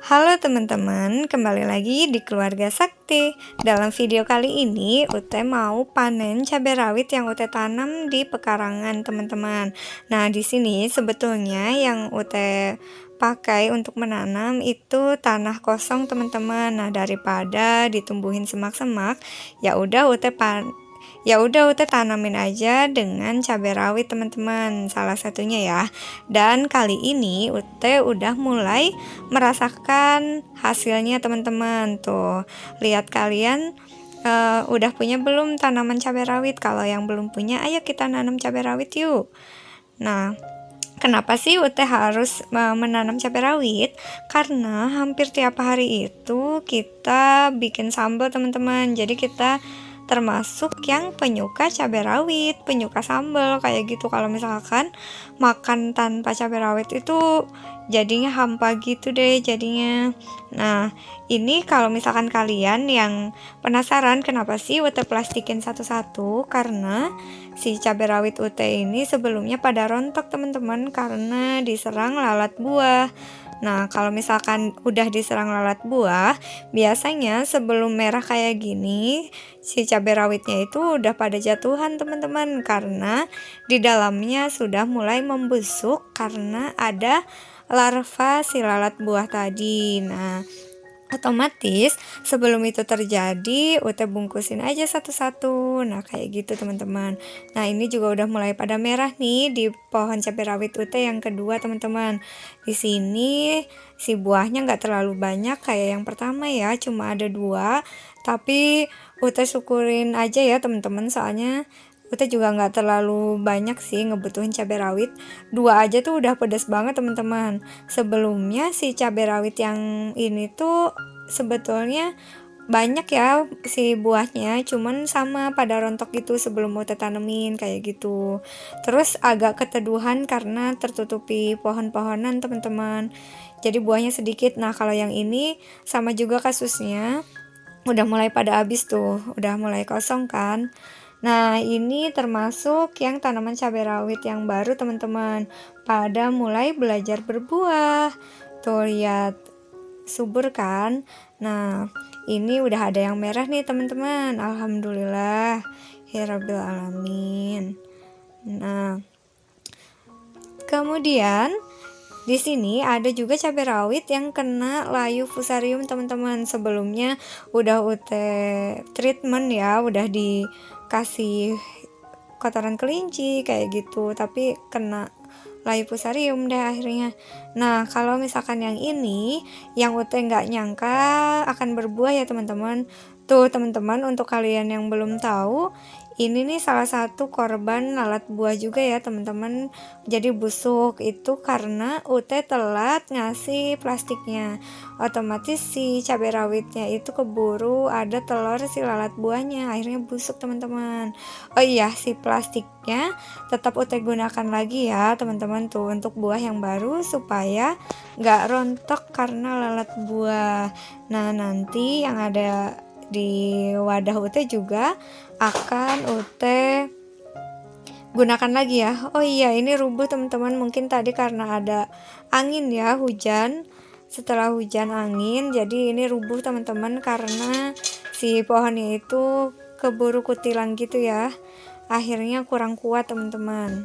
Halo teman-teman, kembali lagi di Keluarga Sakti. Dalam video kali ini, Ute mau panen cabai rawit yang Ute tanam di pekarangan teman-teman. Nah, di sini sebetulnya yang Ute pakai untuk menanam itu tanah kosong teman-teman. Nah, daripada ditumbuhin semak-semak, ya udah Ute tanamin aja dengan cabai rawit teman-teman, salah satunya ya. Dan kali ini Ute udah mulai merasakan hasilnya teman-teman. Tuh, lihat kalian udah punya belum tanaman cabai rawit? Kalau yang belum punya, ayo kita nanam cabai rawit yuk. Nah, kenapa sih Ute harus menanam cabai rawit? Karena hampir tiap hari itu kita bikin sambal teman-teman. Jadi kita termasuk yang penyuka cabai rawit, penyuka sambal kayak gitu. Kalau misalkan makan tanpa cabai rawit itu jadinya hampa gitu deh jadinya. Nah, ini kalau misalkan kalian yang penasaran kenapa sih Ute plastikin satu-satu, karena si cabai rawit Ute ini sebelumnya pada rontok teman-teman karena diserang lalat buah. Nah, kalau misalkan udah diserang lalat buah, biasanya sebelum merah kayak gini, si cabai rawitnya itu udah pada jatuhan teman-teman, karena di dalamnya sudah mulai membusuk karena ada larva si lalat buah tadi. Nah, otomatis sebelum itu terjadi Ute bungkusin aja satu-satu. Nah, kayak gitu teman-teman. Nah, ini juga udah mulai pada merah nih di pohon cabai rawit Ute yang kedua teman-teman. Di sini si buahnya nggak terlalu banyak kayak yang pertama ya, cuma ada 2. Tapi Ute syukurin aja ya teman-teman, soalnya Ute juga nggak terlalu banyak sih ngebutuhin cabai rawit. 2 aja tuh udah pedas banget teman-teman. Sebelumnya si cabai rawit yang ini tuh sebetulnya banyak ya si buahnya, cuman sama pada rontok gitu sebelum Ute tanemin kayak gitu. Terus agak keteduhan karena tertutupi pohon-pohonan teman-teman, jadi buahnya sedikit. Nah, kalau yang ini sama juga kasusnya, udah mulai pada habis tuh, udah mulai kosong kan. Nah, ini termasuk yang tanaman cabai rawit yang baru teman-teman, pada mulai belajar berbuah. Tuh, lihat, subur kan? Nah, ini udah ada yang merah nih teman-teman. Alhamdulillah, ya rabbil alamin. Nah, kemudian di sini ada juga cabai rawit yang kena layu fusarium teman-teman. Sebelumnya udah Ute treatment ya, udah dikasih kotoran kelinci kayak gitu, tapi kena layu fusarium deh akhirnya. Nah, kalau misalkan yang ini, yang Ute nggak nyangka akan berbuah ya teman-teman. Tuh teman-teman, untuk kalian yang belum tahu, ini nih salah satu korban lalat buah juga ya teman-teman. Jadi busuk itu karena Ute telat ngasih plastiknya. Otomatis si cabai rawitnya itu keburu ada telur si lalat buahnya, akhirnya busuk teman-teman. Oh iya, si plastiknya tetap Ute gunakan lagi ya teman-teman tuh untuk buah yang baru supaya nggak rontok karena lalat buah. Nah, nanti yang ada di wadah Ute juga akan Ute gunakan lagi ya. Oh iya, ini rubuh teman-teman, mungkin tadi karena ada angin ya, hujan. Setelah hujan angin, jadi ini rubuh teman-teman karena si pohonnya itu keburu kutilang gitu ya. Akhirnya kurang kuat teman-teman.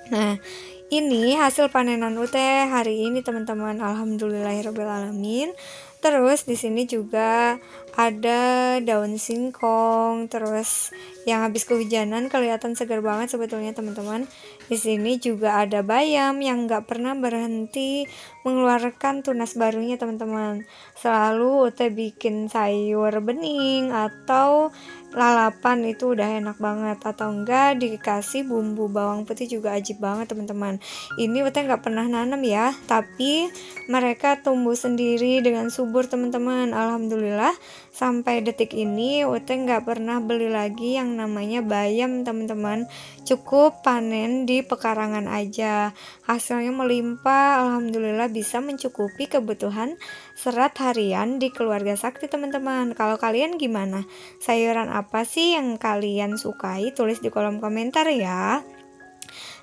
Nah, ini hasil panenan Ute hari ini teman-teman. Alhamdulillahirobbilalamin. Terus di sini juga ada daun singkong, terus yang habis kehujanan kelihatan segar banget sebetulnya teman-teman. Di sini juga ada bayam yang nggak pernah berhenti mengeluarkan tunas barunya teman-teman. Selalu Ute bikin sayur bening atau lalapan itu udah enak banget, atau enggak dikasih bumbu bawang putih juga ajib banget teman-teman. Ini Ute nggak pernah nanam ya, tapi mereka tumbuh sendiri dengan subur teman-teman. Alhamdulillah sampai detik ini Ute nggak pernah beli lagi yang namanya bayam teman-teman. Cukup panen di pekarangan aja, hasilnya melimpah. Alhamdulillah bisa mencukupi kebutuhan serat harian di keluarga Sakti teman-teman. Kalau kalian gimana? Sayuran apa sih yang kalian sukai? Tulis di kolom komentar ya.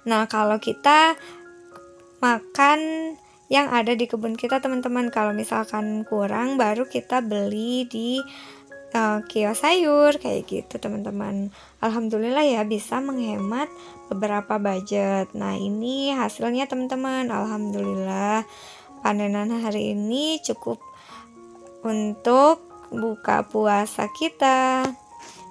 Nah, kalau kita makan yang ada di kebun kita teman-teman. Kalau misalkan kurang baru kita beli di kios sayur kayak gitu teman-teman. Alhamdulillah ya bisa menghemat beberapa budget. Nah ini hasilnya teman-teman, alhamdulillah panenan hari ini cukup untuk buka puasa kita.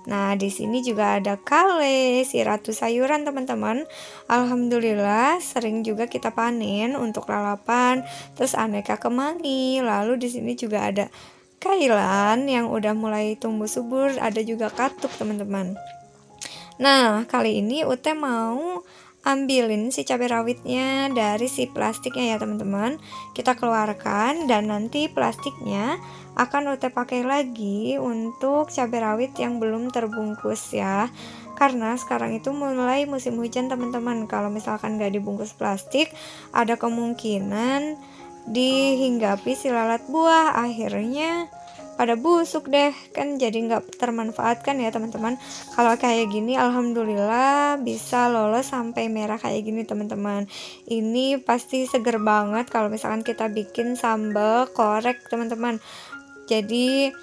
Nah, di sini juga ada kale, si ratu sayuran teman-teman. Alhamdulillah sering juga kita panen untuk lalapan, terus aneka kemangi. Lalu di sini juga ada kailan yang udah mulai tumbuh subur, ada juga katuk teman-teman. Nah, kali ini Ute mau ambilin si cabai rawitnya dari si plastiknya ya teman-teman. Kita keluarkan dan nanti plastiknya akan Ute pakai lagi untuk cabai rawit yang belum terbungkus ya. Karena sekarang itu mulai musim hujan teman-teman. Kalau misalkan gak dibungkus plastik, ada kemungkinan dihinggapi si lalat buah, akhirnya pada busuk deh, kan jadi nggak termanfaatkan ya teman-teman. Kalau kayak gini alhamdulillah bisa lolos sampai merah kayak gini teman-teman. Ini pasti seger banget kalau misalkan kita bikin sambal korek teman-teman. Jadi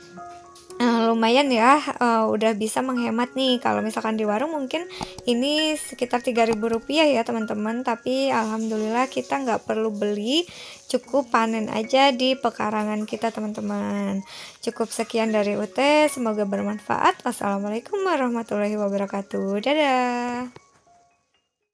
lumayan ya, udah bisa menghemat nih. Kalau misalkan di warung mungkin ini sekitar Rp3.000 ya teman-teman, tapi alhamdulillah kita nggak perlu beli, cukup panen aja di pekarangan kita teman-teman. Cukup sekian dari Ute, semoga bermanfaat. Wassalamualaikum warahmatullahi wabarakatuh. Dadah.